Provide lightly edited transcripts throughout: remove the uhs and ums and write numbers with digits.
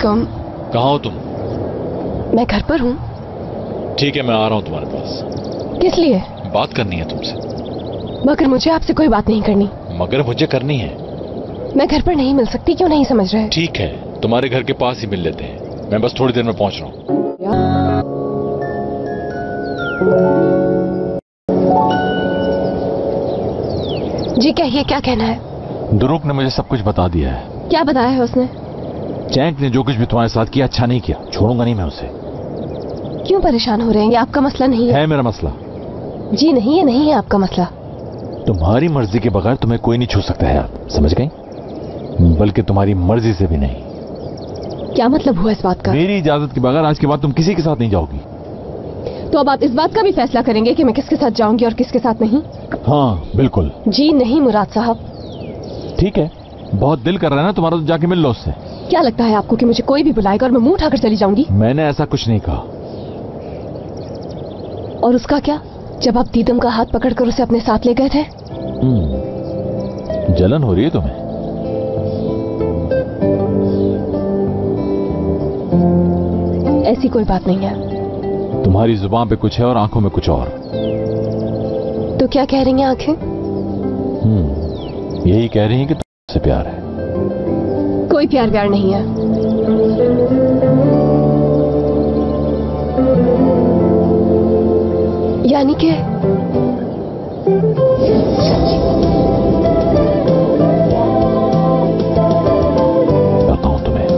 अलैकुम। कहाँ हो तुम? मैं घर पर हूँ। ठीक है, मैं आ रहा हूँ तुम्हारे पास। किस लिए? बात करनी है तुमसे। मगर मुझे आपसे कोई बात नहीं करनी। मगर मुझे करनी है। मैं घर पर नहीं मिल सकती, क्यों नहीं समझ रहे? ठीक है, तुम्हारे घर के पास ही मिल लेते हैं। मैं बस थोड़ी देर में पहुंच रहा हूँ। जी कहिए, क्या कहना है? दुरुक ने मुझे सब कुछ बता दिया है। क्या बताया है उसने? चैंक ने जो कुछ भी तुम्हारे साथ किया अच्छा नहीं किया, छोड़ूंगा नहीं मैं उसे। क्यों परेशान हो रहे हैं? ये आपका मसला नहीं है। मेरा मसला? जी नहीं, ये नहीं है आपका मसला। तुम्हारी मर्जी के बगैर तुम्हें कोई नहीं छू सकता है, आप समझ गई? बल्कि तुम्हारी मर्जी से भी नहीं। क्या मतलब हुआ इस बात का? मेरी इजाजत के बगैर आज के बाद तुम किसी के साथ नहीं जाओगी। तो अब आप इस बात का भी फैसला करेंगे कि मैं किसके साथ जाऊंगी और किसके साथ नहीं? हाँ बिल्कुल। जी नहीं मुराद साहब। ठीक है, बहुत दिल कर रहा है ना तुम्हारा, तो जाके मिल लो उससे। क्या लगता है आपको कि मुझे कोई भी बुलाएगा और मैं मुंह उठाकर चली जाऊंगी? मैंने ऐसा कुछ नहीं कहा। और उसका क्या, जब आप दीदम का हाथ पकड़कर उसे अपने साथ ले गए थे? जलन हो रही है तुम्हें? ऐसी कोई बात नहीं है। तुम्हारी जुबान पे कुछ है और आंखों में कुछ और। तो क्या कह रही हैं आंखें? यही कह रही हैं कि तुमसे प्यार है। कोई प्यार व्यार नहीं है। यानी कि बताऊं तुम्हें?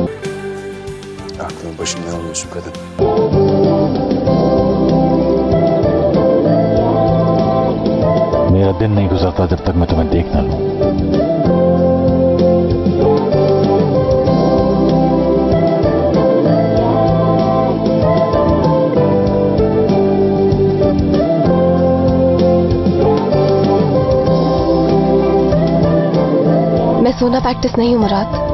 Aklımın başımdan alıyorsun kadın. मेरा दिन नहीं गुजरता जब तक मैं तुम्हें देख ना लूं। मैं सोना प्रैक्टिस नहीं हूं मुराद।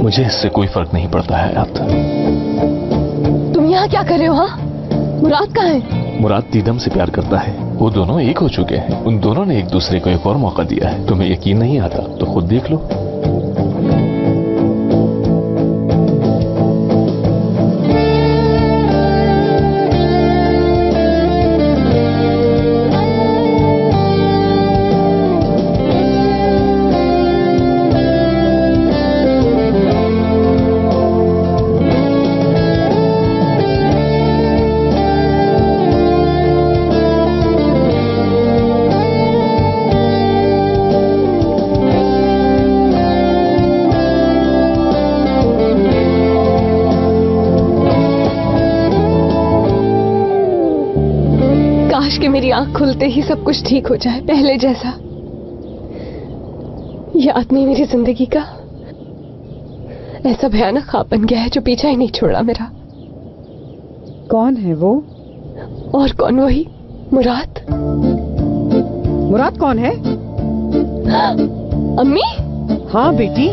मुझे इससे कोई फर्क नहीं पड़ता है हयात। तुम यहाँ क्या कर रहे हो? हाँ, मुराद कहाँ है? मुराद दीदम से प्यार करता है। वो दोनों एक हो चुके हैं। उन दोनों ने एक दूसरे को एक और मौका दिया है। तुम्हें यकीन नहीं आता तो खुद देख लो। कि मेरी आंख खुलते ही सब कुछ ठीक हो जाए, पहले जैसा। यह आदमी मेरी जिंदगी का ऐसा भयानक ख्वाब बन गया है जो पीछा ही नहीं छोड़ा मेरा। कौन है वो? और कौन, वही मुराद। मुराद कौन है? अम्मी? हाँ बेटी।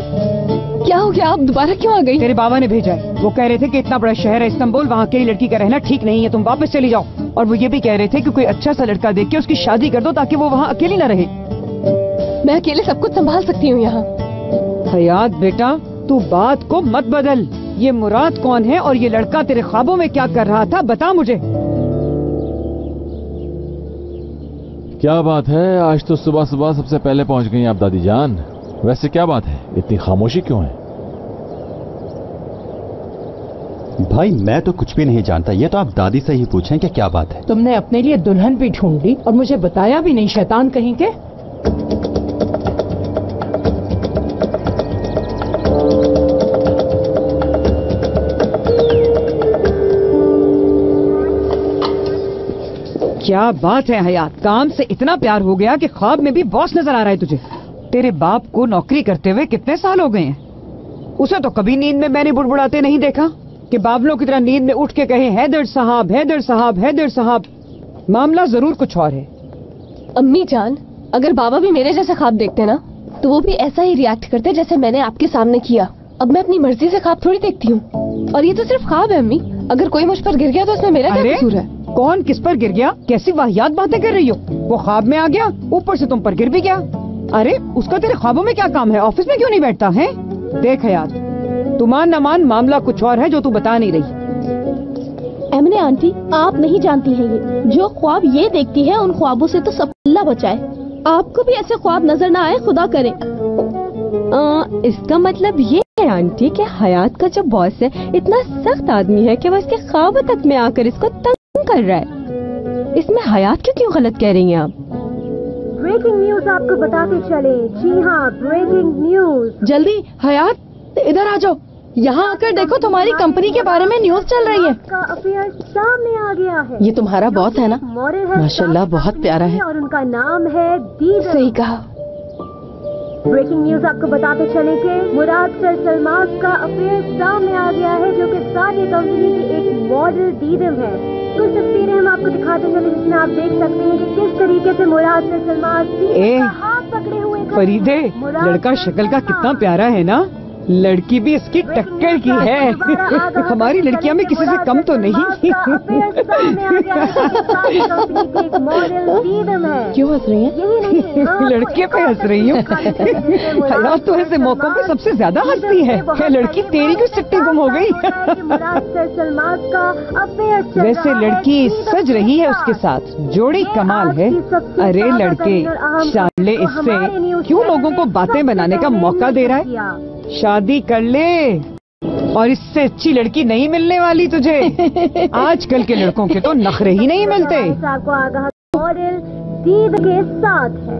क्या हो गया, आप दोबारा क्यों आ गई? तेरे बाबा ने भेजा है। वो कह रहे थे कि इतना बड़ा शहर है इस्तांबुल, वहाँ अकेली लड़की का रहना ठीक नहीं है, तुम वापस चली जाओ। और वो ये भी कह रहे थे कि कोई अच्छा सा लड़का देख के उसकी शादी कर दो ताकि वो वहाँ अकेली न रहे। मैं अकेले सब कुछ संभाल सकती हूँ यहाँ। हयात बेटा, तू बात को मत बदल। ये मुराद कौन है और ये लड़का तेरे ख्वाबों में क्या कर रहा था, बता मुझे। क्या बात है, आज तो सुबह सुबह सबसे पहले पहुंच गई आप दादी जान। वैसे क्या बात है, इतनी खामोशी क्यों है? भाई मैं तो कुछ भी नहीं जानता, ये तो आप दादी से ही पूछें कि क्या बात है। तुमने अपने लिए दुल्हन भी ढूंढ ली और मुझे बताया भी नहीं, शैतान कहीं के। क्या बात है हयात, काम से इतना प्यार हो गया कि ख्वाब में भी बॉस नजर आ रहा है तुझे। तेरे बाप को नौकरी करते हुए कितने साल हो गए हैं? उसे तो कभी नींद में मैंने बुड़बुड़ाते नहीं देखा कि बाबलों की तरह नींद में उठ के कहे हैदर साहब, हैदर साहब, हैदर साहब। मामला जरूर कुछ और है। अम्मी जान, अगर बाबा भी मेरे जैसा ख्वाब देखते ना तो वो भी ऐसा ही रिएक्ट करते जैसे मैंने आपके सामने किया। अब मैं अपनी मर्जी से ख्वाब थोड़ी देखती हूँ, और ये तो सिर्फ ख्वाब है अम्मी। अगर कोई मुझ पर गिर गया तो उसमें मेरा क्या कसूर है? कौन किस पर गिर गया? कैसी वाहियात बातें कर रही हो? वो ख्वाब में आ गया, ऊपर से तुम पर गिर भी गया। अरे उसका तेरे ख्वाबों में क्या काम है? ऑफिस में क्यों नहीं बैठता है? देख हयात, तू मान न मान, मामला कुछ और है जो तू बता नहीं रही। एमने आंटी, आप नहीं जानती हैं ये जो ख्वाब ये देखती है, उन ख्वाबों से तो सब अल्लाह बचाए। आपको भी ऐसे ख्वाब नजर ना आए, खुदा करे। इसका मतलब ये है आंटी कि हयात का जो बॉस है इतना सख्त आदमी है कि वो इसके ख्वाब तक में आकर इसको तंग कर रहा है। इसमें हयात क्यों गलत कह रही हैं आप? ब्रेकिंग न्यूज आपको बताते चले। जी हाँ, ब्रेकिंग न्यूज। जल्दी हयात इधर आ जाओ, यहाँ आकर देखो, तुम्हारी कंपनी के बारे में न्यूज चल रही है। का अफेयर सामने आ गया है। ये तुम्हारा बॉस है ना? माशाल्लाह, बहुत प्यारा है। और उनका नाम है दीदा। सही कहा। ब्रेकिंग न्यूज आपको बताते चले कि मुराद सर सलमान का अफेयर सामने आ गया है, जो कि सारी कंपनी की एक मॉडल दीदम है। कुछ तस्वीरें हम आपको दिखाते चले जिसमें आप देख सकते हैं कि किस तरीके से मुराद सर सलमान हाथ पकड़े हुए फरीदे, लड़का शक्ल का कितना प्यारा है ना? लड़की भी इसकी टक्कर की है। हमारी लड़कियां में किसी से कम तो नहीं। क्यों हंस रही हैं? लड़के पे हंस रही हूँ। हयात तो ऐसे मौकों पे सबसे ज्यादा हंसती है। लड़की तेरी क्यों सिट्टी गुम हो गई? वैसे लड़की सज रही है उसके साथ, जोड़ी कमाल है। अरे लड़के, शाले इससे क्यों लोगों को बातें बनाने का मौका दे रहा है? शादी कर ले, और इससे अच्छी लड़की नहीं मिलने वाली तुझे। आजकल के लड़कों के तो नखरे ही नहीं मिलते। आपको आगाह मॉडल दीद के साथ है।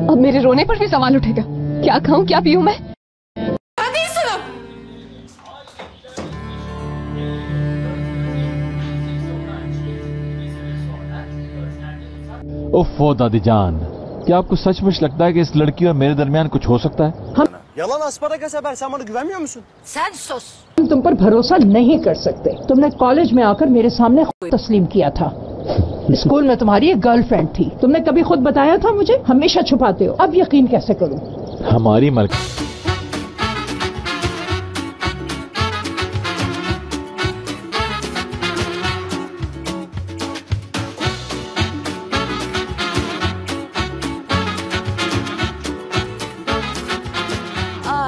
अब मेरे रोने पर भी सवाल उठेगा, क्या खाऊं क्या पीऊं मैं? उफ़्फ़ो दादी जान, क्या आपको सचमुच लगता है कि इस लड़की और मेरे दरमियान कुछ हो सकता है? Yalan asparagas haber, sen bana güvenmiyor musun? Sen sus। हम तुम पर भरोसा नहीं कर सकते। तुमने कॉलेज में आकर मेरे सामने खुद तस्लीम किया था। स्कूल में तुम्हारी एक गर्लफ्रेंड थी, तुमने कभी खुद बताया था मुझे? हमेशा छुपाते हो, अब यकीन कैसे करूं? हमारी मर्क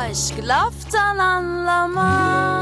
Aşk laftan anlamaz.